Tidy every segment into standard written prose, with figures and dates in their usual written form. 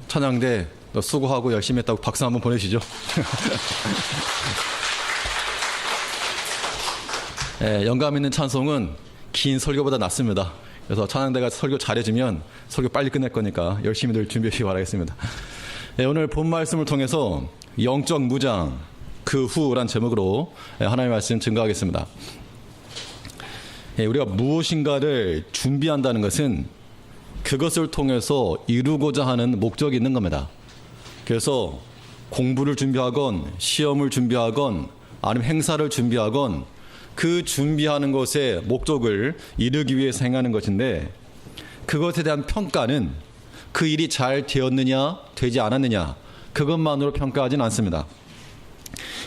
찬양대 수고하고 열심히 했다고 박수 한번 보내시죠. 영감 있는 찬송은 긴 설교보다 낫습니다. 그래서 찬양대가 설교 잘해주면 설교 빨리 끝낼 거니까 열심히들 준비하시기 바라겠습니다. 오늘 본 말씀을 통해서 영적 무장 그 후란 제목으로 하나님의 말씀 증거하겠습니다. 우리가 무엇인가를 준비한다는 것은 그것을 통해서 이루고자 하는 목적이 있는 겁니다. 그래서 공부를 준비하건 시험을 준비하건 아니면 행사를 준비하건 그 준비하는 것의 목적을 이루기 위해서 행하는 것인데, 그것에 대한 평가는 그 일이 잘 되었느냐 되지 않았느냐 그것만으로 평가하진 않습니다.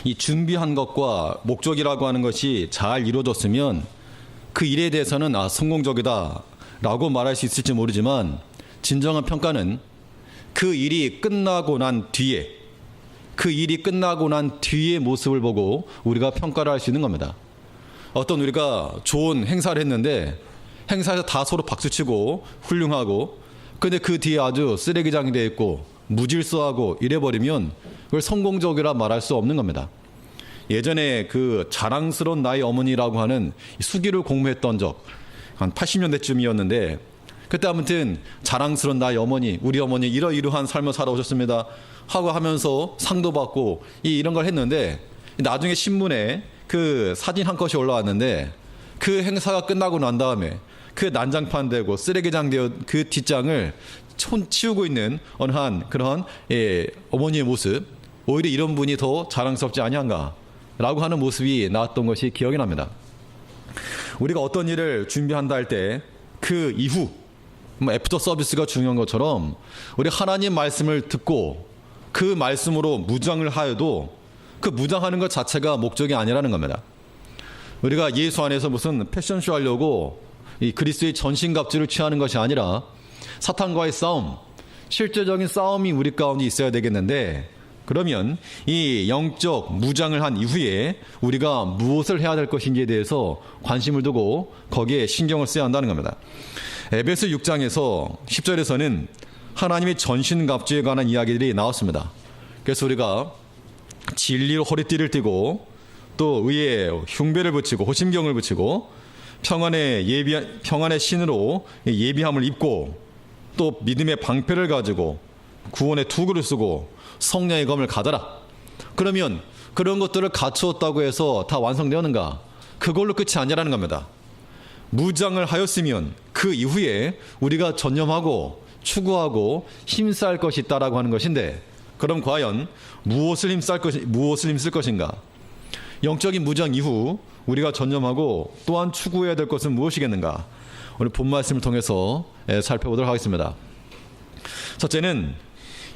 이 준비한 것과 목적이라고 하는 것이 잘 이루어졌으면 그 일에 대해서는 성공적이다 라고 말할 수 있을지 모르지만, 진정한 평가는 그 일이 끝나고 난 뒤에, 그 일이 끝나고 난 뒤의 모습을 보고 우리가 평가를 할 수 있는 겁니다. 어떤 우리가 좋은 행사를 했는데 행사에서 다 서로 박수치고 훌륭하고, 근데 그 뒤에 아주 쓰레기장이 되어 있고 무질서하고 이래버리면 그걸 성공적이라 말할 수 없는 겁니다. 예전에 그 자랑스러운 나의 어머니라고 하는 수기를 공부했던 적, 한 80년대쯤이었는데, 그때 아무튼 자랑스러운 나의 어머니, 우리 어머니 이러이러한 삶을 살아오셨습니다 하고 하면서 상도 받고 이런 걸 했는데, 나중에 신문에 그 사진 한 컷이 올라왔는데, 그 행사가 끝나고 난 다음에 그 난장판 되고 쓰레기장 되어 그 뒷장을 치우고 있는 어느 한 그런 어머니의 모습, 오히려 이런 분이 더 자랑스럽지 아니한가 라고 하는 모습이 나왔던 것이 기억이 납니다. 우리가 어떤 일을 준비한다 할 때 그 이후 애프터 서비스가 중요한 것처럼, 우리 하나님 말씀을 듣고 그 말씀으로 무장을 하여도 그 무장하는 것 자체가 목적이 아니라는 겁니다. 우리가 예수 안에서 무슨 패션쇼 하려고 이 그리스도의 전신갑주를 취하는 것이 아니라 사탄과의 싸움, 실제적인 싸움이 우리 가운데 있어야 되겠는데, 그러면 이 영적 무장을 한 이후에 우리가 무엇을 해야 될 것인지에 대해서 관심을 두고 거기에 신경을 써야 한다는 겁니다. 에베소 6장에서 10절에서는 하나님의 전신갑주에 관한 이야기들이 나왔습니다. 그래서 우리가 진리로 허리띠를 띠고, 또 의에 흉배를 붙이고 호심경을 붙이고, 평안의 신으로 예비함을 입고, 또 믿음의 방패를 가지고 구원의 투구를 쓰고 성령의 검을 가져라. 그러면 그런 것들을 갖추었다고 해서 다 완성되었는가? 그걸로 끝이 아니라는 겁니다. 무장을 하였으면 그 이후에 우리가 전념하고 추구하고 힘쓸 것이 있다라고 하는 것인데, 그럼 과연 무엇을 힘쓸 것인가? 영적인 무장 이후 우리가 전념하고 또한 추구해야 될 것은 무엇이겠는가? 오늘 본 말씀을 통해서 살펴보도록 하겠습니다. 첫째는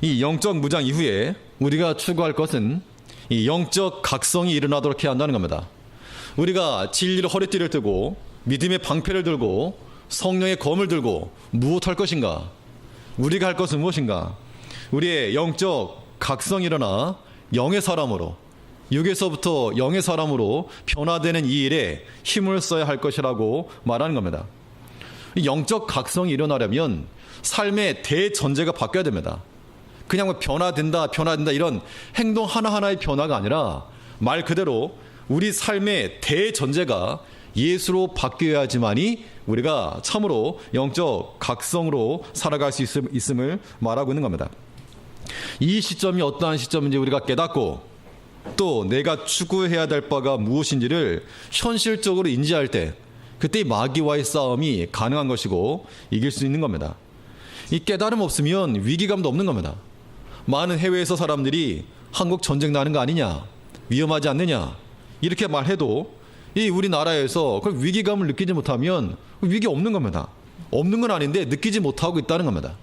이 영적 무장 이후에 우리가 추구할 것은 이 영적 각성이 일어나도록 해야 한다는 겁니다. 우리가 진리로 허리띠를 뜨고 믿음의 방패를 들고 성령의 검을 들고 무엇할 것인가? 우리가 할 것은 무엇인가? 우리의 영적 각성이 일어나 영의 사람으로, 육에서부터 영의 사람으로 변화되는 이 일에 힘을 써야 할 것이라고 말하는 겁니다. 영적 각성이 일어나려면 삶의 대전제가 바뀌어야 됩니다. 그냥 뭐 변화된다 이런 행동 하나하나의 변화가 아니라, 말 그대로 우리 삶의 대전제가 예수로 바뀌어야지만이 우리가 참으로 영적 각성으로 살아갈 수 있음을 말하고 있는 겁니다. 이 시점이 어떠한 시점인지 우리가 깨닫고, 또 내가 추구해야 될 바가 무엇인지를 현실적으로 인지할 때, 그때 마귀와의 싸움이 가능한 것이고 이길 수 있는 겁니다. 이 깨달음 없으면 위기감도 없는 겁니다. 많은 해외에서 사람들이 한국 전쟁 나는 거 아니냐, 위험하지 않느냐 이렇게 말해도 이 우리나라에서 그 위기감을 느끼지 못하면 위기 없는 겁니다. 없는 건 아닌데 느끼지 못하고 있다는 겁니다.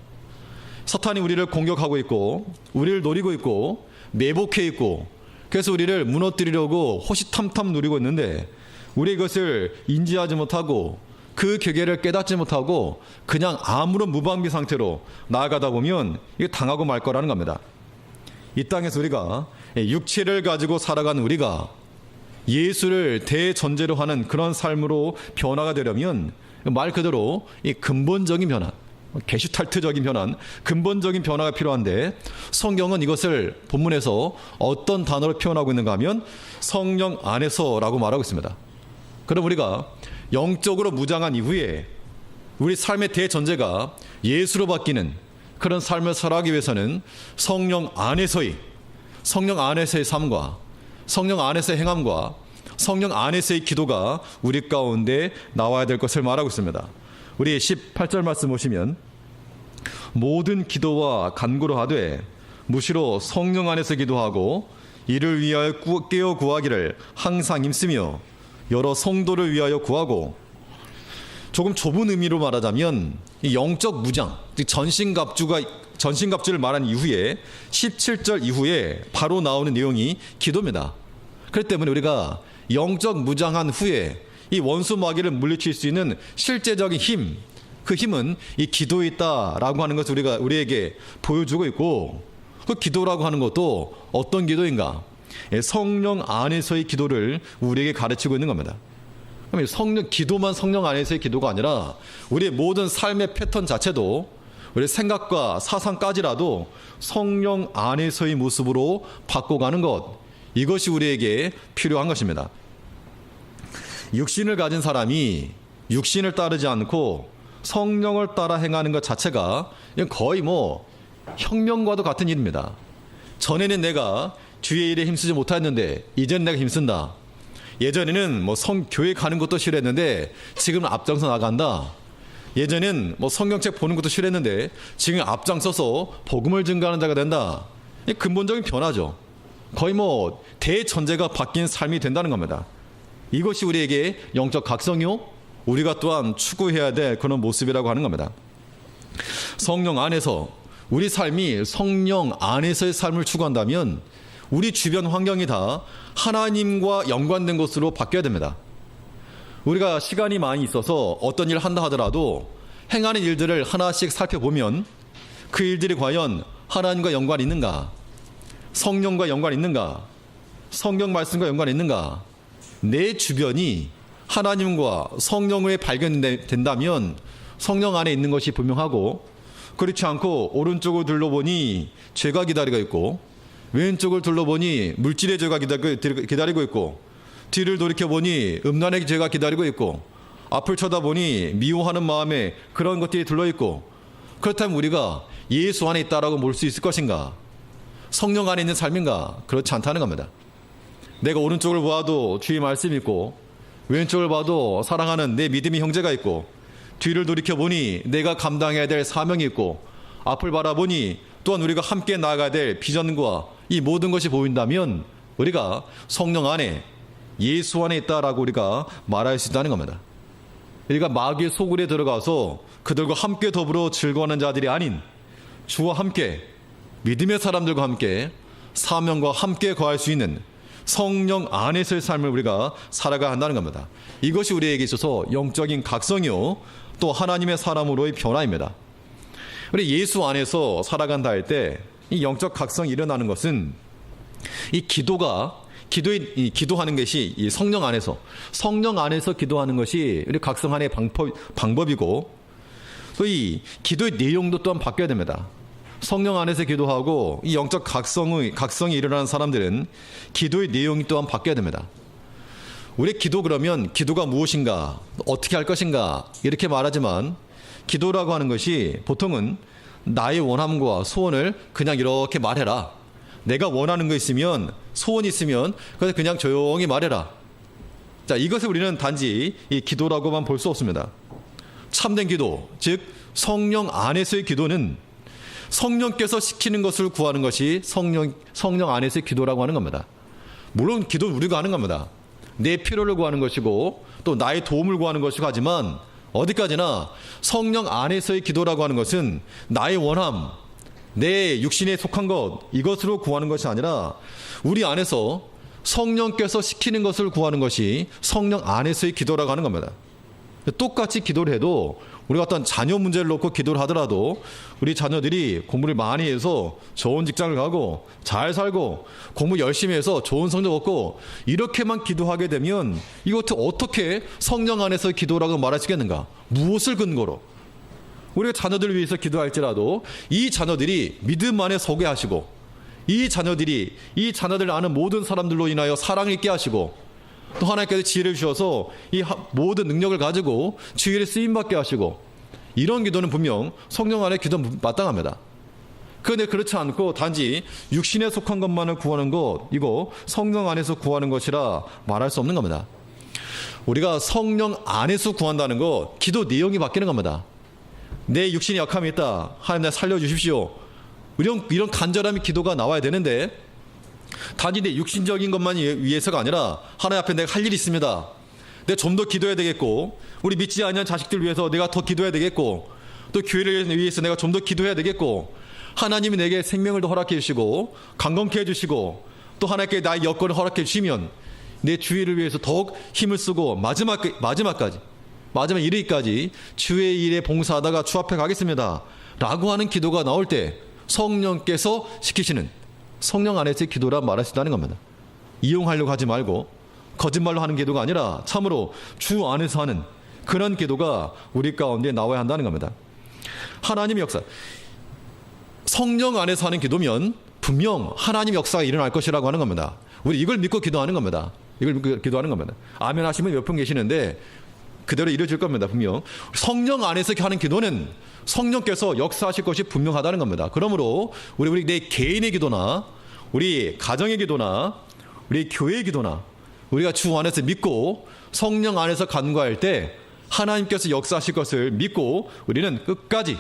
사탄이 우리를 공격하고 있고 우리를 노리고 있고 매복해 있고, 그래서 우리를 무너뜨리려고 호시탐탐 누리고 있는데, 우리 이것을 인지하지 못하고 그 계계를 깨닫지 못하고 그냥 아무런 무방비 상태로 나아가다 보면 이게 당하고 말 거라는 겁니다. 이 땅에서 우리가 육체를 가지고 살아가는 우리가 예수를 대전제로 하는 그런 삶으로 변화가 되려면 말 그대로 이 근본적인 변화, 게슈탈트적인 변화, 근본적인 변화가 필요한데 성경은 이것을 본문에서 어떤 단어로 표현하고 있는가 하면 성령 안에서라고 말하고 있습니다. 그럼 우리가 영적으로 무장한 이후에 우리 삶의 대전제가 예수로 바뀌는 그런 삶을 살아가기 위해서는 성령 안에서의 삶과 성령 안에서의 행함과 성령 안에서의 기도가 우리 가운데 나와야 될 것을 말하고 있습니다. 우리 18절 말씀 보시면 모든 기도와 간구로 하되 무시로 성령 안에서 기도하고 이를 위하여 깨어 구하기를 항상 힘쓰며 여러 성도를 위하여 구하고. 조금 좁은 의미로 말하자면 이 영적 무장, 즉 전신갑주를 말한 이후에 17절 이후에 바로 나오는 내용이 기도입니다. 그렇기 때문에 우리가 영적 무장한 후에 이 원수 마귀를 물리칠 수 있는 실제적인 힘, 그 힘은 이 기도에 있다라고 하는 것을 우리에게 보여주고 있고, 그 기도라고 하는 것도 어떤 기도인가? 성령 안에서의 기도를 우리에게 가르치고 있는 겁니다. 그러면 기도만 성령 안에서의 기도가 아니라 우리의 모든 삶의 패턴 자체도 우리 생각과 사상까지라도 성령 안에서의 모습으로 바꿔가는 것, 이것이 우리에게 필요한 것입니다. 육신을 가진 사람이 육신을 따르지 않고 성령을 따라 행하는 것 자체가 거의 혁명과도 같은 일입니다. 전에는 내가 주의 일에 힘쓰지 못했는데 이제는 내가 힘쓴다. 예전에는 교회 가는 것도 싫어했는데 지금은 앞장서 나간다. 예전엔 성경책 보는 것도 싫어했는데 지금 앞장서서 복음을 증거하는 자가 된다. 이 근본적인 변화죠. 거의 대전제가 바뀐 삶이 된다는 겁니다. 이것이 우리에게 영적 각성이요, 우리가 또한 추구해야 될 그런 모습이라고 하는 겁니다. 성령 안에서 우리 삶이 성령 안에서의 삶을 추구한다면 우리 주변 환경이 다 하나님과 연관된 것으로 바뀌어야 됩니다. 우리가 시간이 많이 있어서 어떤 일을 한다 하더라도 행하는 일들을 하나씩 살펴보면 그 일들이 과연 하나님과 연관이 있는가, 성령과 연관이 있는가, 성경 말씀과 연관이 있는가. 내 주변이 하나님과 성령에 발견된다면 성령 안에 있는 것이 분명하고, 그렇지 않고 오른쪽을 둘러보니 죄가 기다리고 있고 왼쪽을 둘러보니 물질의 죄가 기다리고 있고 뒤를 돌이켜보니 음란의 죄가 기다리고 있고 앞을 쳐다보니 미워하는 마음에 그런 것들이 들러있고, 그렇다면 우리가 예수 안에 있다라고 볼 수 있을 것인가? 성령 안에 있는 삶인가? 그렇지 않다는 겁니다. 내가 오른쪽을 보아도 주의 말씀이 있고 왼쪽을 봐도 사랑하는 내 믿음의 형제가 있고 뒤를 돌이켜보니 내가 감당해야 될 사명이 있고 앞을 바라보니 또한 우리가 함께 나아가야 될 비전과 이 모든 것이 보인다면 우리가 성령 안에 예수 안에 있다라고 우리가 말할 수 있다는 겁니다. 우리가 마귀의 소굴에 들어가서 그들과 함께 더불어 즐거워하는 자들이 아닌 주와 함께 믿음의 사람들과 함께 사명과 함께 거할 수 있는 성령 안에서의 삶을 우리가 살아가야 한다는 겁니다. 이것이 우리에게 있어서 영적인 각성이요 또 하나님의 사람으로의 변화입니다. 우리 예수 안에서 살아간다 할 때 이 영적 각성이 일어나는 것은 이 기도하는 것이 이 성령 안에서 기도하는 것이 우리 각성하는 방법이고, 또 이 기도의 내용도 또한 바뀌어야 됩니다. 성령 안에서 기도하고 이 영적 각성이 일어나는 사람들은 기도의 내용이 또한 바뀌어야 됩니다. 우리 기도 그러면 기도가 무엇인가, 어떻게 할 것인가 이렇게 말하지만 기도라고 하는 것이 보통은 나의 원함과 소원을 그냥 이렇게 말해라. 내가 원하는 거 있으면, 소원이 있으면 그래서 그냥 조용히 말해라. 자, 이것을 우리는 단지 이 기도라고만 볼 수 없습니다. 참된 기도, 즉 성령 안에서의 기도는 성령께서 시키는 것을 구하는 것이 성령 안에서의 기도라고 하는 겁니다. 물론 기도는 우리가 하는 겁니다. 내 필요를 구하는 것이고 또 나의 도움을 구하는 것이고 하지만 어디까지나 성령 안에서의 기도라고 하는 것은 나의 원함, 내 육신에 속한 것, 이것으로 구하는 것이 아니라 우리 안에서 성령께서 시키는 것을 구하는 것이 성령 안에서의 기도라고 하는 겁니다. 똑같이 기도를 해도 우리가 어떤 자녀 문제를 놓고 기도를 하더라도 우리 자녀들이 공부를 많이 해서 좋은 직장을 가고 잘 살고 공부 열심히 해서 좋은 성적 얻고 이렇게만 기도하게 되면 이것도 어떻게 성령 안에서 기도라고 말할 수 있겠는가? 무엇을 근거로? 우리가 자녀들을 위해서 기도할지라도 이 자녀들이 믿음 안에 서게 하시고, 이 자녀들 아는 모든 사람들로 인하여 사랑을 있게 하시고, 또 하나님께서 지혜를 주셔서 이 모든 능력을 가지고 주의를 쓰임받게 하시고, 이런 기도는 분명 성령 안에 기도 마땅합니다. 그런데 그렇지 않고 단지 육신에 속한 것만을 구하는 것, 이거 성령 안에서 구하는 것이라 말할 수 없는 겁니다. 우리가 성령 안에서 구한다는 것, 기도 내용이 바뀌는 겁니다. 내 육신에 약함이 있다, 하나님 나 살려주십시오, 이런 간절함이 기도가 나와야 되는데, 단지 내 육신적인 것만 위해서가 아니라 하나님 앞에 내가 할 일이 있습니다, 내가 좀 더 기도해야 되겠고, 우리 믿지 않는 자식들 위해서 내가 더 기도해야 되겠고, 또 교회를 위해서 내가 좀 더 기도해야 되겠고, 하나님이 내게 생명을 더 허락해 주시고 강건케 해주시고, 또 하나님께 나의 여건을 허락해 주시면 내 주의를 위해서 더욱 힘을 쓰고 마지막까지 이르기까지 주의 일에 봉사하다가 주 앞에 가겠습니다 라고 하는 기도가 나올 때, 성령께서 시키시는 성령 안에서의 기도라 말할 수 있다는 겁니다. 이용하려고 하지 말고 거짓말로 하는 기도가 아니라 참으로 주 안에서 하는 그런 기도가 우리 가운데 나와야 한다는 겁니다. 하나님의 역사, 성령 안에서 하는 기도면 분명 하나님의 역사가 일어날 것이라고 하는 겁니다. 우리 이걸 믿고 기도하는 겁니다. 아멘 하시면 몇 분 계시는데 그대로 이루어질 겁니다. 분명 성령 안에서 하는 기도는 성령께서 역사하실 것이 분명하다는 겁니다. 그러므로 우리 내 개인의 기도나 우리 가정의 기도나 우리 교회의 기도나 우리가 주 안에서 믿고 성령 안에서 간구할 때 하나님께서 역사하실 것을 믿고 우리는 끝까지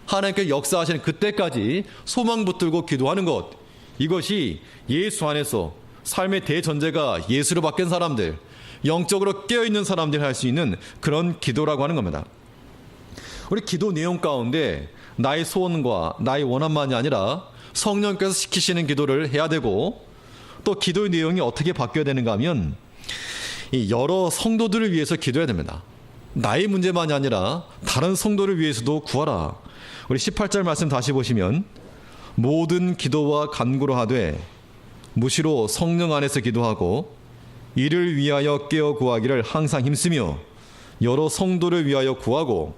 하나님께서 역사하시는 그때까지 소망 붙들고 기도하는 것, 이것이 예수 안에서 삶의 대전제가 예수로 바뀐 사람들, 영적으로 깨어있는 사람들이 할 수 있는 그런 기도라고 하는 겁니다. 우리 기도 내용 가운데 나의 소원과 나의 원함만이 아니라 성령께서 시키시는 기도를 해야 되고, 또 기도의 내용이 어떻게 바뀌어야 되는가 하면 여러 성도들을 위해서 기도해야 됩니다. 나의 문제만이 아니라 다른 성도를 위해서도 구하라. 우리 18절 말씀 다시 보시면, 모든 기도와 간구로 하되 무시로 성령 안에서 기도하고 이를 위하여 깨어 구하기를 항상 힘쓰며 여러 성도를 위하여 구하고.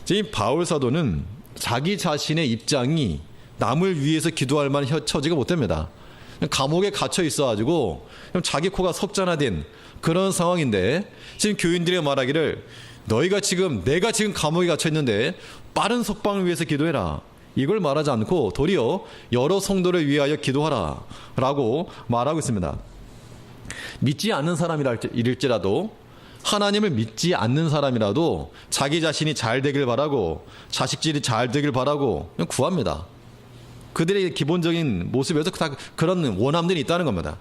지금 바울 사도는 자기 자신의 입장이 남을 위해서 기도할 만한 처지가 못 됩니다. 감옥에 갇혀 있어가지고 자기 코가 석잔화된 그런 상황인데, 지금 교인들이 말하기를 내가 지금 감옥에 갇혀 있는데 빠른 석방을 위해서 기도해라, 이걸 말하지 않고 도리어 여러 성도를 위하여 기도하라 라고 말하고 있습니다. 믿지 않는 사람이랄지라도, 하나님을 믿지 않는 사람이라도 자기 자신이 잘 되길 바라고 자식들이 잘 되길 바라고 그냥 구합니다. 그들의 기본적인 모습에서 다 그런 원함들이 있다는 겁니다.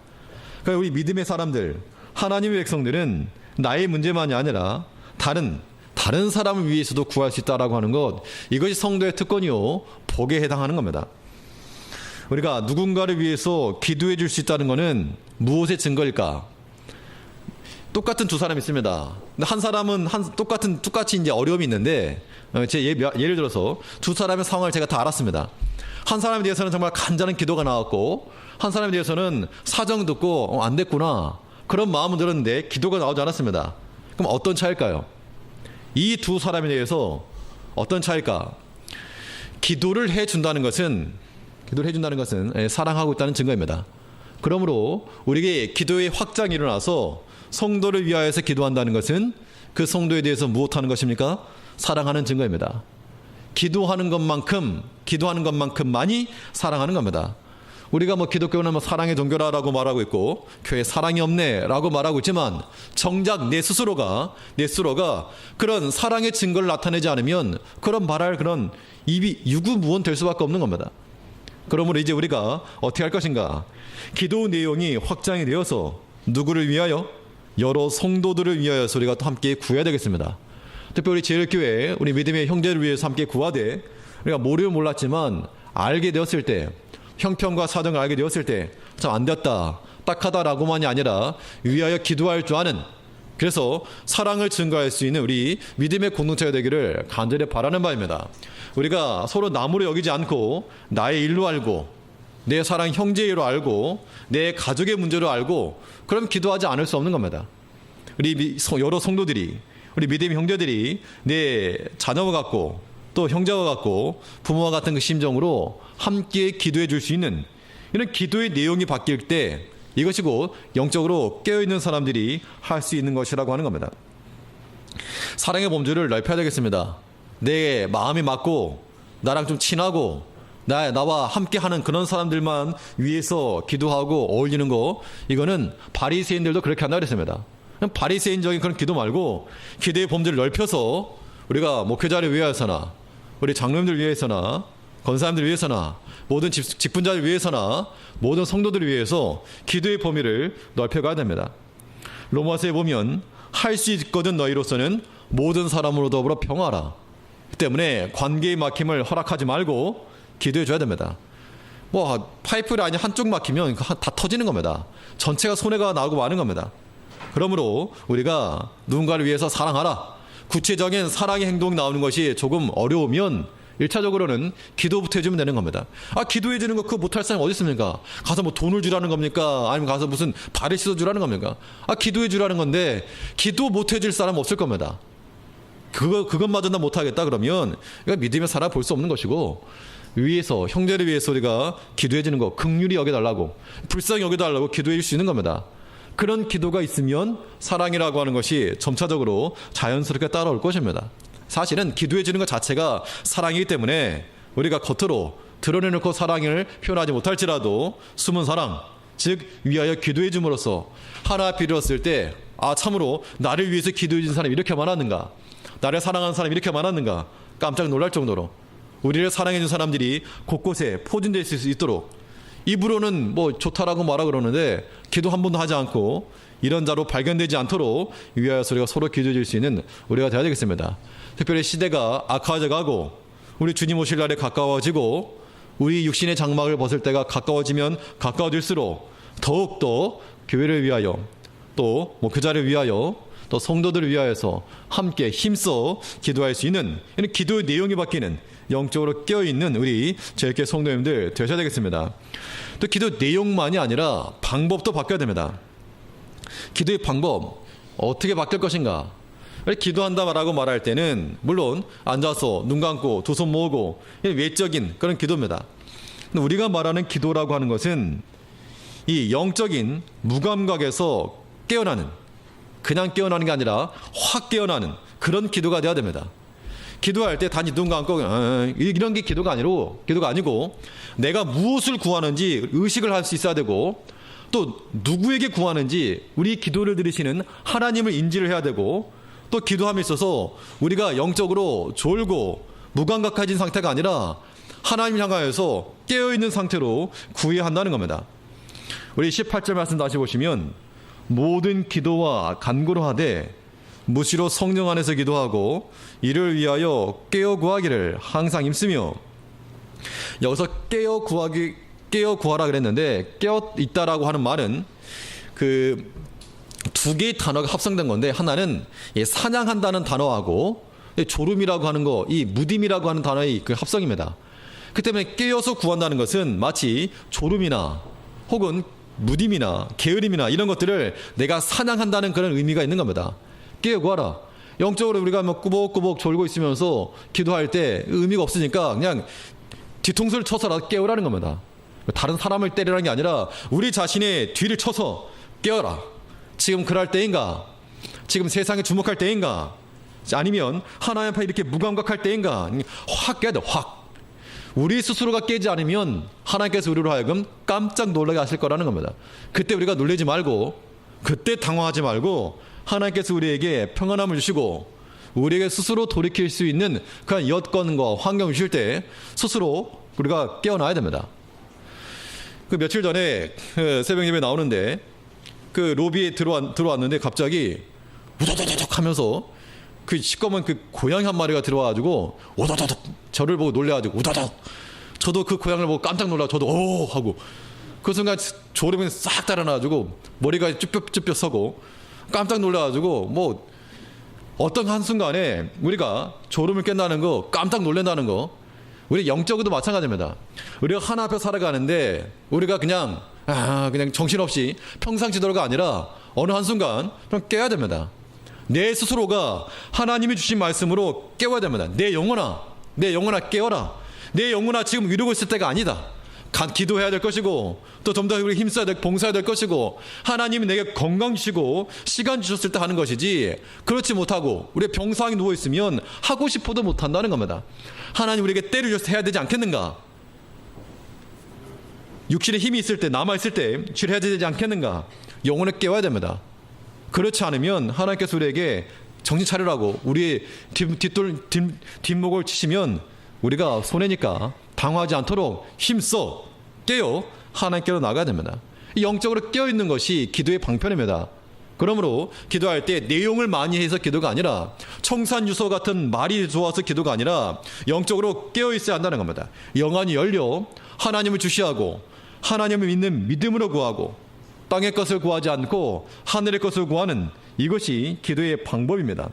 그러니까 우리 믿음의 사람들, 하나님의 백성들은 나의 문제만이 아니라 다른 사람을 위해서도 구할 수 있다라고 하는 것, 이것이 성도의 특권이요 복에 해당하는 겁니다. 우리가 누군가를 위해서 기도해 줄 수 있다는 것은 무엇의 증거일까? 똑같은 두 사람이 있습니다. 근데 한 사람은 똑같이 이제 어려움이 있는데, 제 예를 들어서 두 사람의 상황을 제가 다 알았습니다. 한 사람에 대해서는 정말 간절한 기도가 나왔고, 한 사람에 대해서는 사정 듣고 안 됐구나 그런 마음은 들었는데 기도가 나오지 않았습니다. 그럼 어떤 차일까요? 이 두 사람에 대해서 어떤 차일까? 기도를 해준다는 것은 사랑하고 있다는 증거입니다. 그러므로 우리에게 기도의 확장이 일어나서 성도를 위하여서 기도한다는 것은 그 성도에 대해서 무엇하는 것입니까? 사랑하는 증거입니다. 기도하는 것만큼만이 사랑하는 겁니다. 우리가 기독교는 사랑의 종교라고 말하고 있고 교회에 사랑이 없네라고 말하고 있지만, 정작 내 스스로가 그런 사랑의 증거를 나타내지 않으면 그런 입이 유구무원 될 수밖에 없는 겁니다. 그러므로 이제 우리가 어떻게 할 것인가? 기도 내용이 확장이 되어서 누구를 위하여? 여러 성도들을 위하여서 우리가 또 함께 구해야 되겠습니다. 특별히 제일교회 우리 믿음의 형제를 위해서 함께 구하되, 우리가 모르면 몰랐지만 알게 되었을 때, 형편과 사정을 알게 되었을 때 참 안 됐다, 딱하다라고만이 아니라 위하여 기도할 줄 아는, 그래서 사랑을 증가할 수 있는 우리 믿음의 공동체가 되기를 간절히 바라는 바입니다. 우리가 서로 남으로 여기지 않고 나의 일로 알고, 내 사랑 형제의 일로 알고, 내 가족의 문제로 알고, 그럼 기도하지 않을 수 없는 겁니다. 우리 여러 성도들이, 우리 믿음의 형제들이 내 자녀와 같고 또 형제와 같고 부모와 같은 그 심정으로 함께 기도해 줄 수 있는 이런 기도의 내용이 바뀔 때 이것이 곧 영적으로 깨어있는 사람들이 할 수 있는 것이라고 하는 겁니다. 사랑의 범주를 넓혀야 되겠습니다. 내 마음이 맞고 나랑 좀 친하고 나와 함께하는 그런 사람들만 위해서 기도하고 어울리는 거, 이거는 바리새인들도 그렇게 한다고 그랬습니다. 바리새인적인 그런 기도 말고 기도의 범주를 넓혀서 우리가 목회자를 위해서나 우리 장로님들 위해서나 권사님들 위해서나 모든 직분자를 위해서나 모든 성도들을 위해서 기도의 범위를 넓혀가야 됩니다. 로마서에 보면 할 수 있거든 너희로서는 모든 사람으로 더불어 평화하라. 때문에 관계의 막힘을 허락하지 말고 기도해 줘야 됩니다. 뭐 파이프 라인이 한쪽 막히면 다 터지는 겁니다. 전체가 손해가 나고 마는 겁니다. 그러므로 우리가 누군가를 위해서 사랑하라. 구체적인 사랑의 행동이 나오는 것이 조금 어려우면 1차적으로는 기도부터 해주면 되는 겁니다. 기도해 주는 거 그거 못할 사람이 어디 있습니까? 가서 뭐 돈을 주라는 겁니까? 아니면 가서 무슨 발을 씻어 주라는 겁니까? 기도해 주라는 건데 기도 못 해줄 사람 없을 겁니다. 그것마저 나 못하겠다 그러면 믿음의 사람 볼 수 없는 것이고, 위해서 형제를 위해서 우리가 기도해 주는 거 긍휼히 여겨달라고, 불쌍히 여겨달라고 기도해 줄 수 있는 겁니다. 그런 기도가 있으면 사랑이라고 하는 것이 점차적으로 자연스럽게 따라올 것입니다. 사실은 기도해 주는 것 자체가 사랑이기 때문에 우리가 겉으로 드러내놓고 사랑을 표현하지 못할지라도 숨은 사랑, 즉 위하여 기도해 줌으로써 하나 빌었을 때 참으로 나를 위해서 기도해 준 사람이 이렇게 많았는가, 나를 사랑하는 사람이 이렇게 많았는가 깜짝 놀랄 정도로 우리를 사랑해 준 사람들이 곳곳에 포진될 수 있도록, 입으로는 뭐 좋다라고 말하고 그러는데 기도 한 번도 하지 않고 이런 자로 발견되지 않도록 위하여서 우리가 서로 기도해 줄 수 있는 우리가 되어야 되겠습니다. 특별히 시대가 악화져 가고 우리 주님 오실 날에 가까워지고 우리 육신의 장막을 벗을 때가 가까워지면 가까워질수록 더욱더 교회를 위하여 또 목회자를 위하여 또 성도들을 위하여서 함께 힘써 기도할 수 있는 이런 기도의 내용이 바뀌는 영적으로 깨어있는 우리 제일교회 성도님들 되셔야 되겠습니다. 또 기도 내용만이 아니라 방법도 바뀌어야 됩니다. 기도의 방법 어떻게 바뀔 것인가? 기도한다라고 말할 때는 물론 앉아서 눈 감고 두 손 모으고 외적인 그런 기도입니다. 근데 우리가 말하는 기도라고 하는 것은 이 영적인 무감각에서 깨어나는, 그냥 깨어나는 게 아니라 확 깨어나는 그런 기도가 되어야 됩니다. 기도할 때 단지 눈 감고 이런 게 기도가 아니고 내가 무엇을 구하는지 의식을 할 수 있어야 되고, 또 누구에게 구하는지 우리 기도를 들으시는 하나님을 인지를 해야 되고, 또 기도함에 있어서 우리가 영적으로 졸고 무감각해진 상태가 아니라 하나님을 향하여서 깨어있는 상태로 구해야 한다는 겁니다. 우리 18절 말씀 다시 보시면 모든 기도와 간구로 하되 무시로 성령 안에서 기도하고 이를 위하여 깨어 구하기를 항상 힘쓰며, 여기서 깨어 구하라 그랬는데 깨어 있다라고 하는 말은 그 두 개의 단어가 합성된 건데, 하나는 사냥한다는 단어하고 졸음이라고 하는 거, 이 무딤이라고 하는 단어의 그 합성입니다. 그 때문에 깨어서 구한다는 것은 마치 졸음이나 혹은 무딤이나 게으름이나 이런 것들을 내가 사냥한다는 그런 의미가 있는 겁니다. 깨어 구하라. 영적으로 우리가 뭐 꾸벅꾸벅 졸고 있으면서 기도할 때 의미가 없으니까 그냥 뒤통수를 쳐서라도 깨우라는 겁니다. 다른 사람을 때리라는 게 아니라 우리 자신의 뒤를 쳐서 깨어라. 지금 그럴 때인가? 지금 세상에 주목할 때인가? 아니면 하나님 앞에 이렇게 무감각할 때인가? 확 깨야 돼, 확. 우리 스스로가 깨지 않으면 하나님께서 우리로 하여금 깜짝 놀라게 하실 거라는 겁니다. 그때 우리가 놀라지 말고, 그때 당황하지 말고 하나님께서 우리에게 평안함을 주시고 우리에게 스스로 돌이킬 수 있는 그런 여건과 환경을 주실 때 스스로 우리가 깨어나야 됩니다. 그 며칠 전에 새벽 예배 나오는데 그 로비에 들어왔는데 갑자기 우다다닥 하면서 그 시꺼먼 그 고양이 한 마리가 들어와가지고 우다다닥 저를 보고 놀래가지고 우다다닥, 저도 그 고양이를 보고 깜짝 놀라, 저도 오 하고 그 순간 졸음이 싹 달아나가지고 머리가 쭈뼛쭈뼛 서고 깜짝 놀라가지고, 뭐 어떤 한순간에 우리가 졸음을 깬다는 거, 깜짝 놀란다는 거, 우리 영적으로도 마찬가지입니다. 우리가 하나 앞에 살아가는데 우리가 그냥 정신없이 평상시대로가 아니라 어느 한순간 좀 깨야 됩니다. 내 스스로가 하나님이 주신 말씀으로 깨워야 됩니다. 내 영혼아, 내 영혼아 깨어라. 내 영혼아 지금 이러고 있을 때가 아니다. 기도해야 될 것이고 또 좀 더 우리 힘써야 될 봉사해야 될 것이고 하나님이 내게 건강 주시고 시간 주셨을 때 하는 것이지 그렇지 못하고 우리 병상에 누워있으면 하고 싶어도 못한다는 겁니다. 하나님 우리에게 때를 주셔서 해야 되지 않겠는가? 육신에 힘이 있을 때 남아있을 때 치료해야 되지 않겠는가? 영혼을 깨워야 됩니다. 그렇지 않으면 하나님께서 우리에게 정신 차리라고 우리의 뒷목을 치시면 우리가 손해니까 당황하지 않도록 힘써 깨어 하나님께로 나가야 됩니다. 영적으로 깨어있는 것이 기도의 방편입니다. 그러므로 기도할 때 내용을 많이 해서 기도가 아니라 청산유서 같은 말이 좋아서 기도가 아니라 영적으로 깨어있어야 한다는 겁니다. 영안이 열려 하나님을 주시하고 하나님을 믿는 믿음으로 구하고 땅의 것을 구하지 않고 하늘의 것을 구하는 이것이 기도의 방법입니다.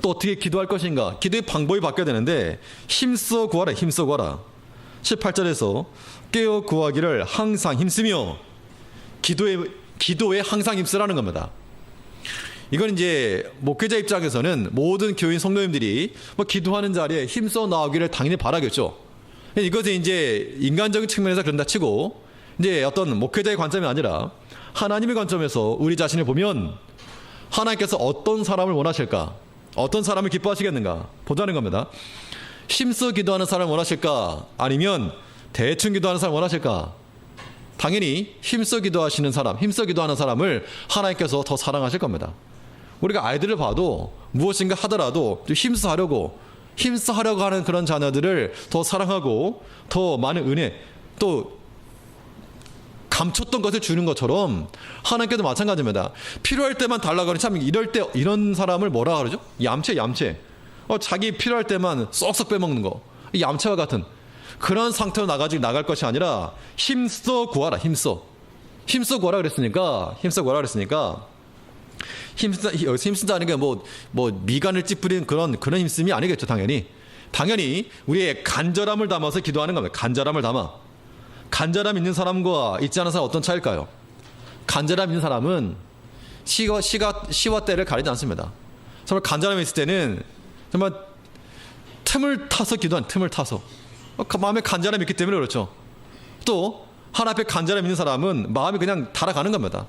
또 어떻게 기도할 것인가? 기도의 방법이 바뀌어야 되는데 힘써 구하라, 힘써 구하라. 18절에서 깨어 구하기를 항상 힘쓰며 기도에 항상 힘쓰라는 겁니다. 이건 이제 목회자 입장에서는 모든 교인 성도님들이 기도하는 자리에 힘써 나오기를 당연히 바라겠죠. 이것은 이제 인간적인 측면에서 그런다 치고 이제 어떤 목회자의 관점이 아니라 하나님의 관점에서 우리 자신을 보면 하나님께서 어떤 사람을 원하실까? 어떤 사람을 기뻐하시겠는가? 보자는 겁니다. 힘써 기도하는 사람을 원하실까? 아니면 대충 기도하는 사람을 원하실까? 당연히 힘써 기도하시는 사람, 힘써 기도하는 사람을 하나님께서 더 사랑하실 겁니다. 우리가 아이들을 봐도 무엇인가 하더라도 힘써 하려고 하는 그런 자녀들을 더 사랑하고 더 많은 은혜, 또 감췄던 것을 주는 것처럼 하나님께도 마찬가지입니다. 필요할 때만 달라고 하니 참 이럴 때 이런 사람을 뭐라 그러죠? 얌체. 자기 필요할 때만 쏙쏙 빼먹는 거. 얌체와 같은 그런 상태로 나갈 것이 아니라 힘써 구하라. 힘써 구하라 그랬으니까 힘쓴다는 게 뭐 미간을 찌푸리는 그런 힘씀이 아니겠죠. 당연히 우리의 간절함을 담아서 기도하는 겁니다. 간절함 있는 사람과 있지 않은 사람 어떤 차일까요? 간절함 있는 사람은 시와 때를 가리지 않습니다. 정말 간절함이 있을 때는 정말 틈을 타서 기도한 틈을 타서 마음에 간절함이 있기 때문에 그렇죠. 또 하나님 앞에 간절함 있는 사람은 마음이 그냥 달아가는 겁니다.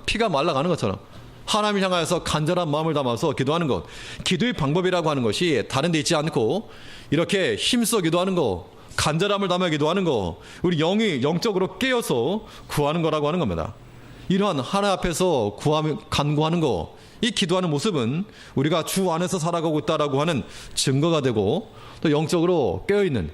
피가 말라가는 것처럼 하나님을 향하여서 간절한 마음을 담아서 기도하는 것, 기도의 방법이라고 하는 것이 다른 데 있지 않고 이렇게 힘써 기도하는 거, 간절함을 담아 기도하는 거, 우리 영이 영적으로 깨어서 구하는 거라고 하는 겁니다. 이러한 하나님 앞에서 간구하는 거, 이 기도하는 모습은 우리가 주 안에서 살아가고 있다라고 하는 증거가 되고 또 영적으로 깨어있는,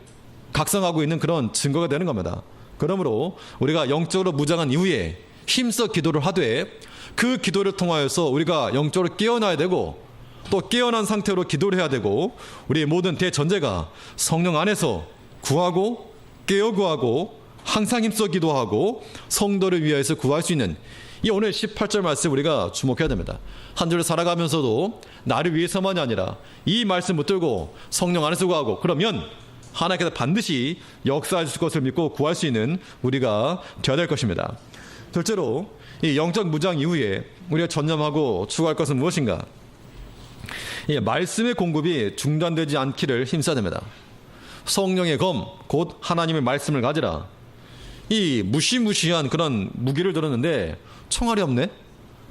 각성하고 있는 그런 증거가 되는 겁니다. 그러므로 우리가 영적으로 무장한 이후에 힘써 기도를 하되 그 기도를 통하여서 우리가 영적으로 깨어나야 되고 또 깨어난 상태로 기도를 해야 되고 우리의 모든 대전제가 성령 안에서 구하고 깨어 구하고 항상 힘써 기도하고 성도를 위하여서 구할 수 있는 이 오늘 18절 말씀 우리가 주목해야 됩니다. 한 주를 살아가면서도 나를 위해서만이 아니라 이 말씀 붙들고 성령 안에서 구하고 그러면 하나님께서 반드시 역사해 주실 것을 믿고 구할 수 있는 우리가 되어야 될 것입니다. 둘째로 이 영적 무장 이후에 우리가 전념하고 추구할 것은 무엇인가? 이 말씀의 공급이 중단되지 않기를 힘써야 됩니다. 성령의 검, 곧 하나님의 말씀을 가지라. 이 무시무시한 그런 무기를 들었는데 총알이 없네?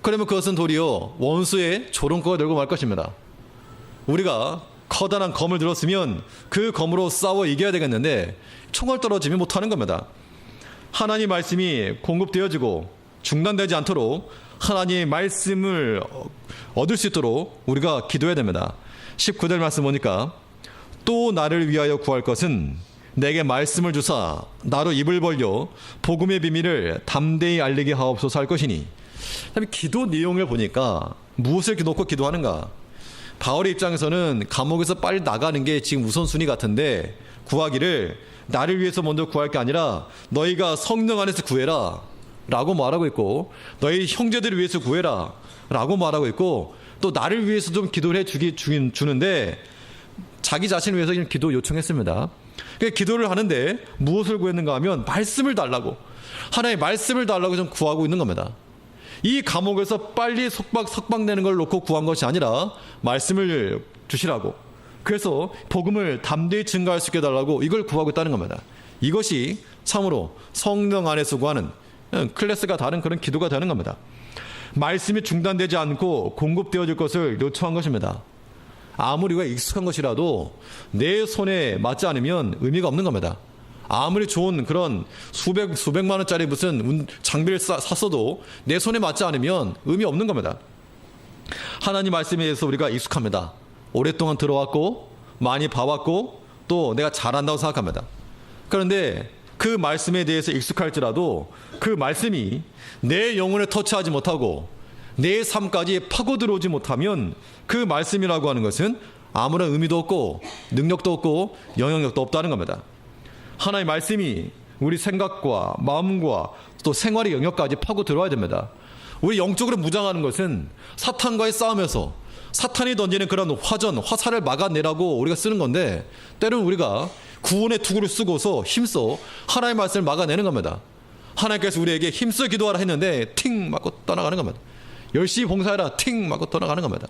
그러면 그것은 도리어 원수의 조롱거가 들고 말 것입니다. 우리가 커다란 검을 들었으면 그 검으로 싸워 이겨야 되겠는데 총알 떨어지면 못하는 겁니다. 하나님의 말씀이 공급되어지고 중단되지 않도록 하나님의 말씀을 얻을 수 있도록 우리가 기도해야 됩니다. 19절 말씀 보니까 또 나를 위하여 구할 것은 내게 말씀을 주사 나로 입을 벌려 복음의 비밀을 담대히 알리게 하옵소서 할 것이니. 기도 내용을 보니까 무엇을 놓고 기도하는가? 바울의 입장에서는 감옥에서 빨리 나가는 게 지금 우선순위 같은데 구하기를 나를 위해서 먼저 구할 게 아니라 너희가 성령 안에서 구해라 라고 말하고 있고 너희 형제들을 위해서 구해라 라고 말하고 있고 또 나를 위해서 좀 기도를 주는데 자기 자신을 위해서 기도 요청했습니다. 기도를 하는데 무엇을 구했는가 하면 말씀을 달라고, 하나님의 말씀을 달라고 좀 구하고 있는 겁니다. 이 감옥에서 빨리 석방되는 걸 놓고 구한 것이 아니라 말씀을 주시라고, 그래서 복음을 담대히 증가할 수 있게 해달라고 이걸 구하고 있다는 겁니다. 이것이 참으로 성령 안에서 구하는 클래스가 다른 그런 기도가 되는 겁니다. 말씀이 중단되지 않고 공급되어질 것을 요청한 것입니다. 아무리 우리가 익숙한 것이라도 내 손에 맞지 않으면 의미가 없는 겁니다. 아무리 좋은 그런 수백만 원짜리 무슨 장비를 샀어도 내 손에 맞지 않으면 의미 없는 겁니다. 하나님 말씀에 대해서 우리가 익숙합니다. 오랫동안 들어왔고 많이 봐왔고 또 내가 잘한다고 생각합니다. 그런데 그 말씀에 대해서 익숙할지라도 그 말씀이 내 영혼을 터치하지 못하고 내 삶까지 파고 들어오지 못하면 그 말씀이라고 하는 것은 아무런 의미도 없고 능력도 없고 영향력도 없다는 겁니다. 하나님의 말씀이 우리 생각과 마음과 또 생활의 영역까지 파고 들어와야 됩니다. 우리 영적으로 무장하는 것은 사탄과의 싸움에서 사탄이 던지는 그런 화살을 막아내라고 우리가 쓰는 건데, 때로는 우리가 구원의 투구를 쓰고서 힘써 하나님의 말씀을 막아내는 겁니다. 하나님께서 우리에게 힘써 기도하라 했는데 팅 맞고 떠나가는 겁니다. 열심히 봉사해라 팅 맞고 떠나가는 겁니다.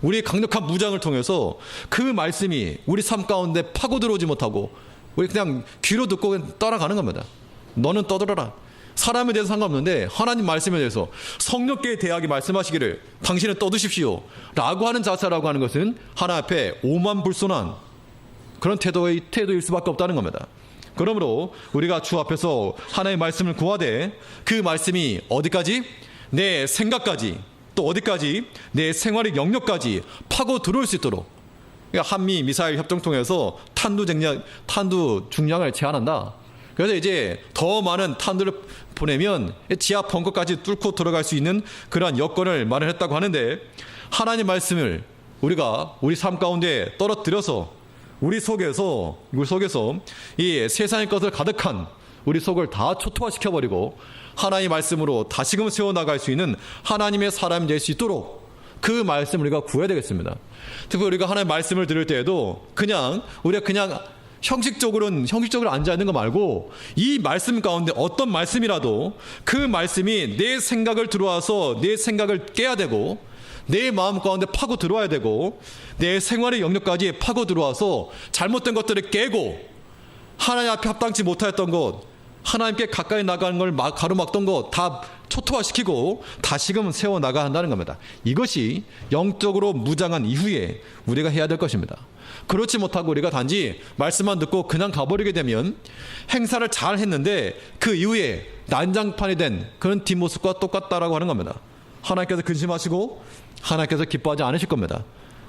우리의 강력한 무장을 통해서 그 말씀이 우리 삶 가운데 파고 들어오지 못하고 우리 그냥 귀로 듣고 그냥 떠나가는 겁니다. 너는 떠들어라. 사람에 대해서 상관없는데 하나님 말씀에 대해서 성령께 대하게 말씀하시기를 당신은 떠드십시오 라고 하는 자세라고 하는 것은 하나님 앞에 오만불손한 그런 태도일 수밖에 없다는 겁니다. 그러므로 우리가 주 앞에서 하나님의 말씀을 구하되 그 말씀이 어디까지? 내 생각까지, 또 어디까지? 내 생활의 영역까지 파고 들어올 수 있도록. 그러니까 한미 미사일 협정 통해서 탄두 중량을 제한한다. 그래서 이제 더 많은 탄두를 보내면 지하 벙커까지 뚫고 들어갈 수 있는 그러한 여건을 마련했다고 하는데, 하나님 말씀을 우리가 우리 삶 가운데 떨어뜨려서 우리 속에서 이 세상의 것을 가득한 우리 속을 다 초토화시켜버리고 하나님의 말씀으로 다시금 세워나갈 수 있는 하나님의 사람이 될 수 있도록 그 말씀을 우리가 구해야 되겠습니다. 특히 우리가 하나님의 말씀을 들을 때에도 우리가 그냥 형식적으로 앉아있는 거 말고 이 말씀 가운데 어떤 말씀이라도 그 말씀이 내 생각을 들어와서 내 생각을 깨야 되고 내 마음 가운데 파고 들어와야 되고 내 생활의 영역까지 파고 들어와서 잘못된 것들을 깨고 하나님 앞에 합당치 못하였던 것, 하나님께 가까이 나가는 걸 가로막던 것 다 초토화시키고 다시금 세워나가야 한다는 겁니다. 이것이 영적으로 무장한 이후에 우리가 해야 될 것입니다. 그렇지 못하고 우리가 단지 말씀만 듣고 그냥 가버리게 되면 행사를 잘 했는데 그 이후에 난장판이 된 그런 뒷모습과 똑같다라고 하는 겁니다. 하나님께서 근심하시고 하나님께서 기뻐하지 않으실 겁니다.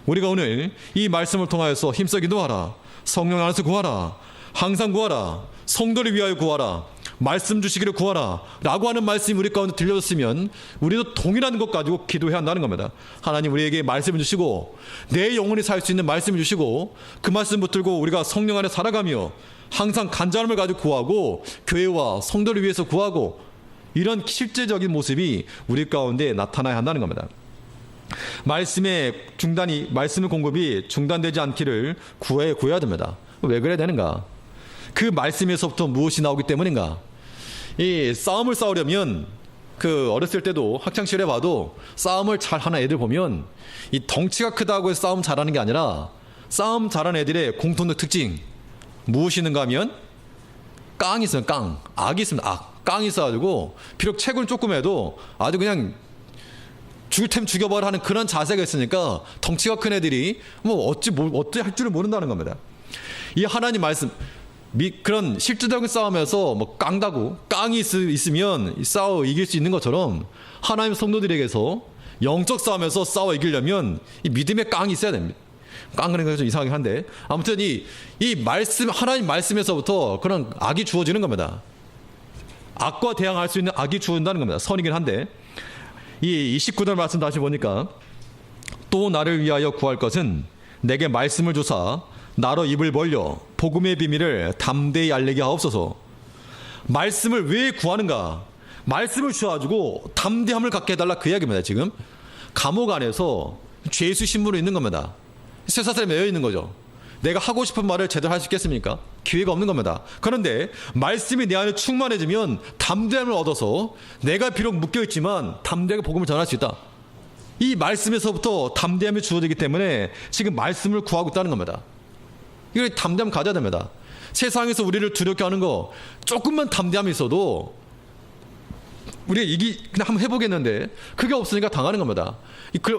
우리가 오늘 이 말씀을 통하여서 힘써 기도하라, 성령 안에서 구하라, 항상 구하라, 성도를 위하여 구하라, 말씀 주시기를 구하라 라고 하는 말씀이 우리 가운데 들려졌으면 우리도 동일한 것 가지고 기도해야 한다는 겁니다. 하나님 우리에게 말씀을 주시고 내 영혼이 살 수 있는 말씀을 주시고 그 말씀 붙들고 우리가 성령 안에 살아가며 항상 간절함을 가지고 구하고 교회와 성도를 위해서 구하고 이런 실제적인 모습이 우리 가운데 나타나야 한다는 겁니다. 말씀의 공급이 중단되지 않기를 구해야 됩니다. 왜 그래야 되는가? 그 말씀에서부터 무엇이 나오기 때문인가? 이 싸움을 싸우려면 그 어렸을 때도 학창시절에 봐도 싸움을 잘하는 애들 보면 이 덩치가 크다고 해서 싸움 잘하는 게 아니라 싸움 잘하는 애들의 공통된 특징 무엇이 있는가 하면 깡이 있어요. 악이 있습니다. 깡이 있어가지고 비록 체구는 조금 해도 아주 그냥 죽을 템 죽여버려 하는 그런 자세가 있으니까 덩치가 큰 애들이 어찌 할 줄을 모른다는 겁니다. 이 하나님 말씀 그런 실질적인 싸움에서 깡이 있으면 이길 수 있는 것처럼 하나님 성도들에게서 영적 싸움에서 싸워 이기려면 이 믿음의 깡이 있어야 됩니다. 깡그는 건 좀 이상하긴 한데 아무튼 이 말씀 하나님 말씀에서부터 그런 악이 주어지는 겁니다. 악과 대항할 수 있는 악이 주어진다는 겁니다. 선이긴 한데 이 29절 말씀 다시 보니까 또 나를 위하여 구할 것은 내게 말씀을 주사 나로 입을 벌려 복음의 비밀을 담대히 알리게 하옵소서. 말씀을 왜 구하는가? 말씀을 주셔가지고 담대함을 갖게 해달라 그 이야기입니다. 지금 감옥 안에서 죄수 신분으로 있는 겁니다. 쇠사슬에 매여 있는 거죠. 내가 하고 싶은 말을 제대로 할 수 있겠습니까? 기회가 없는 겁니다. 그런데 말씀이 내 안에 충만해지면 담대함을 얻어서 내가 비록 묶여있지만 담대하게 복음을 전할 수 있다. 이 말씀에서부터 담대함이 주어지기 때문에 지금 말씀을 구하고 있다는 겁니다. 이걸 담대함 가져야 됩니다. 세상에서 우리를 두렵게 하는 거 조금만 담대함이 있어도 우리가 그냥 한번 해보겠는데 그게 없으니까 당하는 겁니다.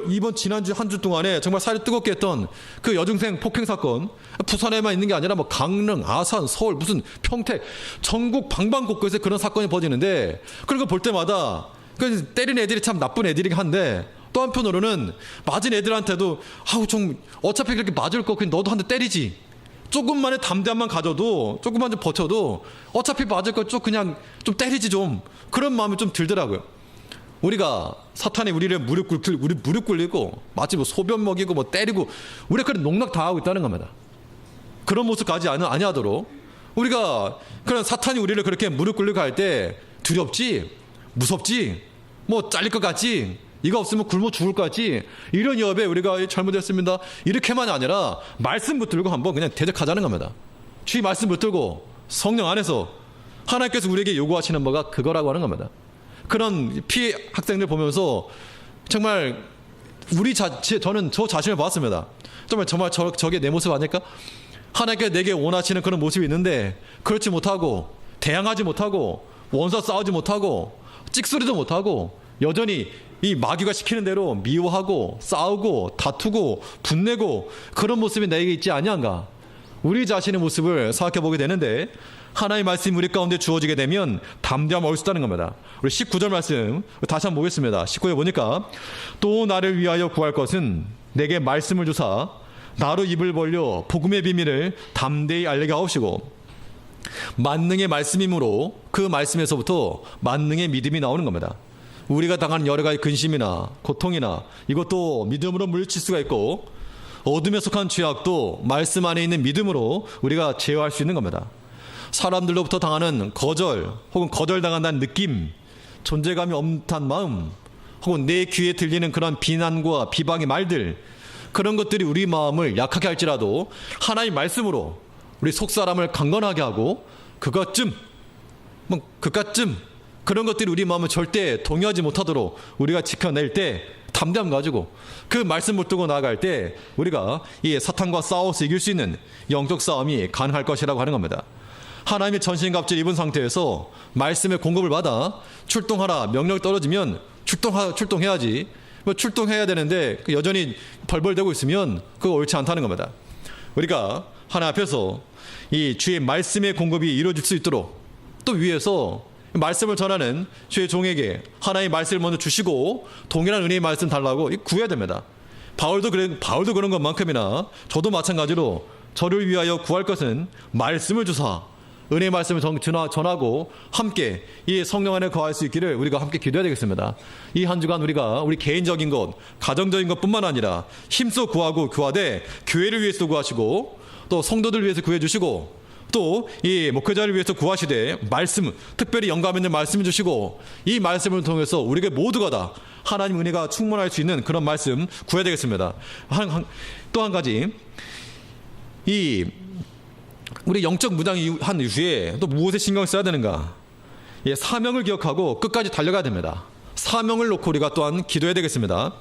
이번 지난주 한 주 동안에 정말 사회 뜨겁게 했던 그 여중생 폭행 사건, 부산에만 있는 게 아니라 뭐 강릉, 아산, 서울, 무슨 평택, 전국 방방곳곳에 그런 사건이 벌어지는데 그런 거 볼 때마다 때린 애들이 참 나쁜 애들이긴 한데 또 한편으로는 맞은 애들한테도 좀 어차피 그렇게 맞을 거 그냥 너도 한 대 때리지. 조금만의 담대함만 가져도 조금만 좀 버텨도 어차피 맞을 거 그냥 좀 때리지 좀. 그런 마음이 좀 들더라고요. 우리가 사탄이 우리를 무릎 꿇리고 마치 뭐 소변 먹이고 뭐 때리고 우리가 그런 농락 당하고 있다는 겁니다. 그런 모습까지 아니하도록 우리가 그런 사탄이 우리를 그렇게 무릎 꿇리고 할 때 두렵지, 무섭지, 뭐 잘릴 것 같지, 이거 없으면 굶어 죽을 것 같지, 이런 여백에 우리가 잘못했습니다 이렇게만이 아니라 말씀 붙들고 한번 그냥 대적하자는 겁니다. 주의 말씀 붙들고 성령 안에서 하나님께서 우리에게 요구하시는 바가 그거라고 하는 겁니다. 그런 피해 학생들 보면서 정말 저는 저 자신을 봤습니다. 정말 저게 내 모습 아닐까? 하나님께서 내게 원하시는 그런 모습이 있는데 그렇지 못하고 대항하지 못하고 원수와 싸우지 못하고 찍소리도 못하고 여전히 이 마귀가 시키는 대로 미워하고 싸우고 다투고 분내고 그런 모습이 내게 있지 아니한가? 우리 자신의 모습을 생각해 보게 되는데 하나님의 말씀이 우리 가운데 주어지게 되면 담대함을 얻을 수 있다는 겁니다. 우리 19절 말씀 다시 한번 보겠습니다. 19절 보니까 또 나를 위하여 구할 것은 내게 말씀을 주사 나로 입을 벌려 복음의 비밀을 담대히 알리게 하옵시고, 만능의 말씀이므로 그 말씀에서부터 만능의 믿음이 나오는 겁니다. 우리가 당하는 여러 가지 근심이나 고통이나 이것도 믿음으로 물리칠 수가 있고, 어둠에 속한 죄악도 말씀 안에 있는 믿음으로 우리가 제어할 수 있는 겁니다. 사람들로부터 당하는 거절 혹은 거절당한다는 느낌, 존재감이 없는 마음, 혹은 내 귀에 들리는 그런 비난과 비방의 말들, 그런 것들이 우리 마음을 약하게 할지라도 하나님의 말씀으로 우리 속사람을 강건하게 하고 그것쯤 그런 것들이 우리 마음을 절대 동요하지 못하도록 우리가 지켜낼 때 담대함 가지고 그 말씀 붙들고 나아갈 때 우리가 이 사탄과 싸워서 이길 수 있는 영적 싸움이 가능할 것이라고 하는 겁니다. 하나님의 전신갑주를 입은 상태에서 말씀의 공급을 받아 출동하라 명령이 떨어지면 출동해야지. 출동해야 되는데 여전히 벌벌대고 있으면 그거 옳지 않다는 겁니다. 우리가 하나님 앞에서 이 주의 말씀의 공급이 이루어질 수 있도록 또 위에서 말씀을 전하는 주의 종에게 하나님의 말씀을 먼저 주시고 동일한 은혜의 말씀 달라고 구해야 됩니다. 바울도 그런 것만큼이나 저도 마찬가지로 저를 위하여 구할 것은 말씀을 주사 은혜의 말씀을 전하고 함께 이 성령 안에 거할 수 있기를 우리가 함께 기도해야 되겠습니다. 이 한 주간 우리 개인적인 것, 가정적인 것뿐만 아니라 힘써 구하고 구하되 교회를 위해서 구하시고 또 성도들 위해서 구해 주시고 또 이 목회자를 위해서 구하시되 말씀, 특별히 영감 있는 말씀을 주시고 이 말씀을 통해서 우리가 모두가 다 하나님 은혜가 충만할 수 있는 그런 말씀 구해야 되겠습니다. 또 한 가지, 우리 영적 무장한 이후에 또 무엇에 신경을 써야 되는가? 사명을 기억하고 끝까지 달려가야 됩니다. 사명을 놓고 우리가 또한 기도해야 되겠습니다.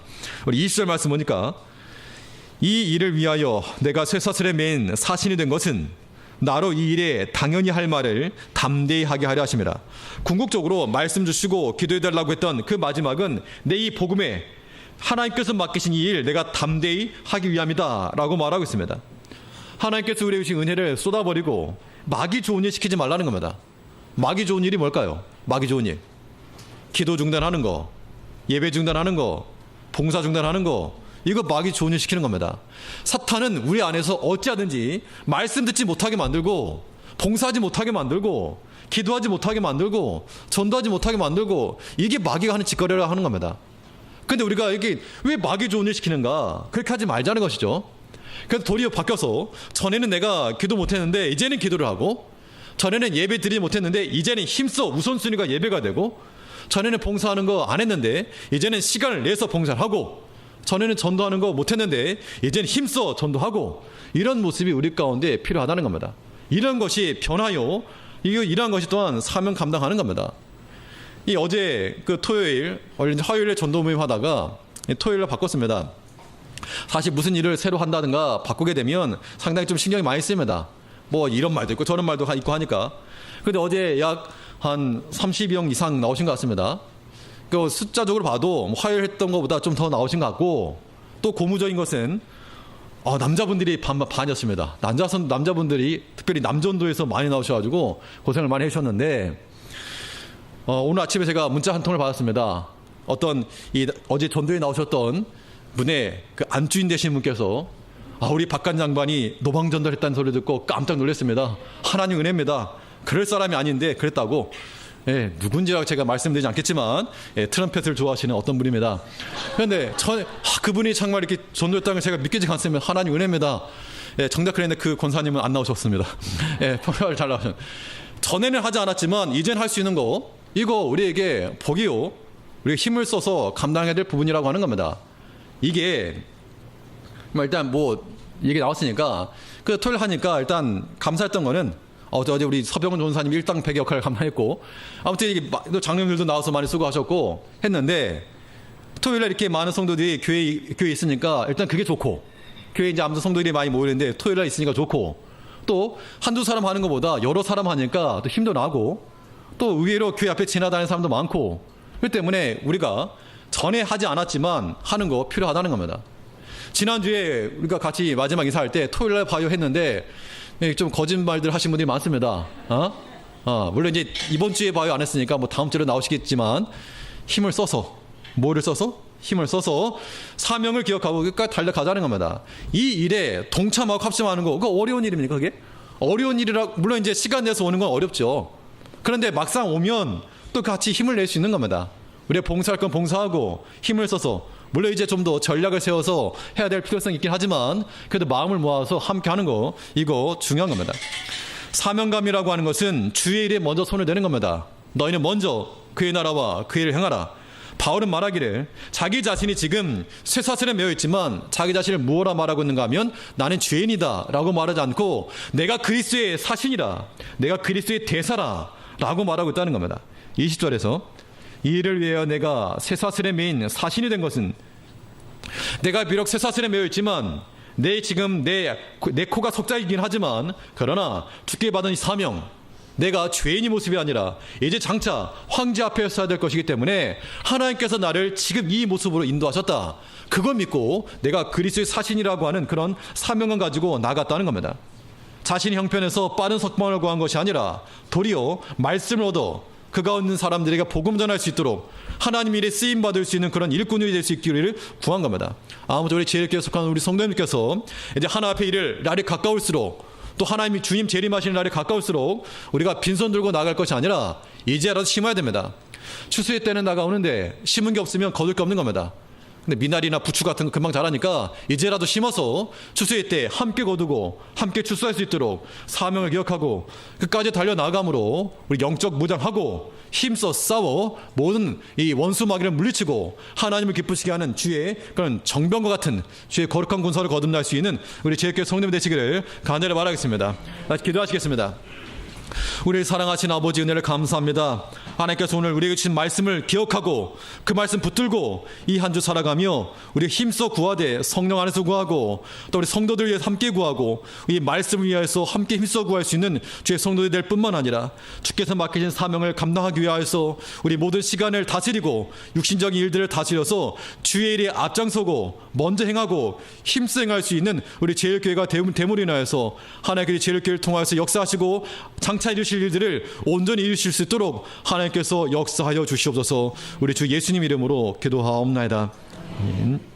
우리 20절 말씀 보니까 이 일을 위하여 내가 쇠사슬에 매인 사신이 된 것은 나로 이 일에 당연히 할 말을 담대히 하게 하려 하심이라. 궁극적으로 말씀 주시고 기도해달라고 했던 그 마지막은 내 이 복음에 하나님께서 맡기신 이 일 내가 담대히 하기 위함이다 라고 말하고 있습니다. 하나님께서 우리에게 주신 은혜를 쏟아버리고 마귀 좋은 일 시키지 말라는 겁니다. 마귀 좋은 일이 뭘까요? 마귀 좋은 일, 기도 중단하는 거, 예배 중단하는 거, 봉사 중단하는 거, 이거 마귀 좋은 일 시키는 겁니다. 사탄은 우리 안에서 어찌하든지 말씀 듣지 못하게 만들고 봉사하지 못하게 만들고 기도하지 못하게 만들고 전도하지 못하게 만들고, 이게 마귀가 하는 짓거리를 하는 겁니다. 근데 우리가 이게 왜 마귀 좋은 일 시키는가? 그렇게 하지 말자는 것이죠. 그래서 도리어 바뀌어서 전에는 내가 기도 못했는데 이제는 기도를 하고, 전에는 예배 드리지 못했는데 이제는 힘써 우선순위가 예배가 되고, 전에는 봉사하는 거 안 했는데 이제는 시간을 내서 봉사를 하고, 전에는 전도하는 거 못했는데 이제는 힘써 전도하고, 이런 모습이 우리 가운데 필요하다는 겁니다. 이런 것이 변화요, 이러한 것이 또한 사명 감당하는 겁니다. 어제 그 토요일, 화요일에 전도 모임 하다가 토요일로 바꿨습니다. 사실 무슨 일을 새로 한다든가 바꾸게 되면 상당히 좀 신경이 많이 쓰입니다. 뭐 이런 말도 있고 저런 말도 있고 하니까. 근데 어제 약 한 32명 이상 나오신 것 같습니다. 그 숫자적으로 봐도 뭐 화요일 했던 것보다 좀 더 나오신 것 같고, 또 고무적인 것은 남자분들이 반이었습니다. 남자분들이 특별히 남전도에서 많이 나오셔가지고 고생을 많이 해주셨는데, 오늘 아침에 제가 문자 한 통을 받았습니다. 어떤 어제 전도에 나오셨던 분의 그 안주인 되신 분께서 우리 박관 장관이 노방전도했다는 소리 듣고 깜짝 놀랐습니다. 하나님 은혜입니다. 그럴 사람이 아닌데 그랬다고. 예, 누군지라고 제가 말씀드리지 않겠지만, 예, 트럼펫을 좋아하시는 어떤 분입니다. 그런데 그분이 정말 이렇게 전도했다는 걸 제가 믿기지가 않습니다. 하나님 은혜입니다. 예, 정작 그랬는데 그 권사님은 안 나오셨습니다. 예, 평화를 잘 나오셨. 전에는 하지 않았지만 이젠 할 수 있는 거, 이거 우리에게 복이요, 우리가 힘을 써서 감당해야 될 부분이라고 하는 겁니다. 이게 일단 뭐 얘기 나왔으니까 그 토요일 하니까 일단 감사했던 거는, 어제 우리 서병훈 전사님 일당백의 역할을 감당했고, 아무튼 이게 장로님들도 나와서 많이 수고하셨고 했는데, 토요일에 이렇게 많은 성도들이 교회에 있으니까 일단 그게 좋고, 교회에 이제 아무튼 성도들이 많이 모이는데 토요일에 있으니까 좋고, 또 한두 사람 하는 것보다 여러 사람 하니까 또 힘도 나고, 또 의외로 교회 앞에 지나다니는 사람도 많고, 그렇기 때문에 우리가 전에 하지 않았지만 하는 거 필요하다는 겁니다. 지난주에 우리가 같이 마지막 인사할 때 토요일날 봐요 했는데 좀 거짓말들 하신 분들이 많습니다. 물론 이제 이번 주에 봐요 안 했으니까 뭐 다음 주에 나오시겠지만, 힘을 써서, 뭐를 써서? 힘을 써서 사명을 기억하고 끝까지 달려가자는 겁니다. 이 일에 동참하고 합심하는 거, 그거 어려운 일입니까? 그게 어려운 일이라, 물론 이제 시간 내서 오는 건 어렵죠. 그런데 막상 오면 또 같이 힘을 낼 수 있는 겁니다. 우리가 봉사할 건 봉사하고 힘을 써서, 물론 이제 좀 더 전략을 세워서 해야 될 필요성이 있긴 하지만 그래도 마음을 모아서 함께 하는 거, 이거 중요한 겁니다. 사명감이라고 하는 것은 주의 일에 먼저 손을 대는 겁니다. 너희는 먼저 그의 나라와 그 일을 행하라. 바울은 말하기를 자기 자신이 지금 쇠사슬에 매여 있지만 자기 자신을 무엇라 말하고 있는가 하면 나는 죄인이다 라고 말하지 않고 내가 그리스도의 사신이라, 내가 그리스도의 대사라 라고 말하고 있다는 겁니다. 20절에서 이 일을 위하여 내가 쇠사슬에 매인 사신이 된 것은, 내가 비록 쇠사슬에 매여 있지만 지금 내 코가 석자이긴 하지만, 그러나 주께 받은 이 사명, 내가 죄인의 모습이 아니라 이제 장차 황제 앞에 서야 될 것이기 때문에 하나님께서 나를 지금 이 모습으로 인도하셨다, 그걸 믿고 내가 그리스도의 사신이라고 하는 그런 사명을 가지고 나갔다는 겁니다. 자신의 형편에서 빠른 석방을 구한 것이 아니라 도리어 말씀을 얻어 그가 얻는 사람들에게 복음 전할 수 있도록 하나님 일에 쓰임 받을 수 있는 그런 일꾼이 될 수 있기를 구한 겁니다. 아무튼 우리 제일교회 속한 우리 성도님께서 이제 하나님 앞에 이를 날이 가까울수록, 또 하나님이 주님 재림하시는 날이 가까울수록 우리가 빈손 들고 나갈 것이 아니라 이제라도 심어야 됩니다. 추수의 때는 다가오는데 심은 게 없으면 거둘 게 없는 겁니다. 근데 미나리나 부추 같은 거 금방 자라니까 이제라도 심어서 추수의 때 함께 거두고 함께 추수할 수 있도록 사명을 기억하고 끝까지 달려나감으로 우리 영적 무장하고 힘써 싸워 모든 이 원수 마귀를 물리치고 하나님을 기쁘시게 하는 주의 그런 정병과 같은 주의 거룩한 군사를 거듭날 수 있는 우리 제일교회 성도님 되시기를 간절히 바라겠습니다. 다시 기도하시겠습니다. 우리를 사랑하신 아버지, 은혜를 감사합니다. 하나님께서 오늘 우리에게 주신 말씀을 기억하고 그 말씀 붙들고 이 한 주 살아가며 우리 힘써 구하되 성령 안에서 구하고, 또 우리 성도들 위해서 함께 구하고 이 말씀을 위하여서 함께 힘써 구할 수 있는 주의 성도들이 될 뿐만 아니라 주께서 맡기신 사명을 감당하기 위하여서 우리 모든 시간을 다스리고 육신적인 일들을 다스려서 주의 일에 앞장서고 먼저 행하고 힘써 행할 수 있는 우리 제일교회가 됨으로 인하여서 하나님께서 제일교회를 통하여서 역사하시고 장차 이루실 일들을 온전히 이루실 수 있도록 하나님께서 역사하여 주시옵소서. 우리 주 예수님 이름으로 기도하옵나이다. 아멘.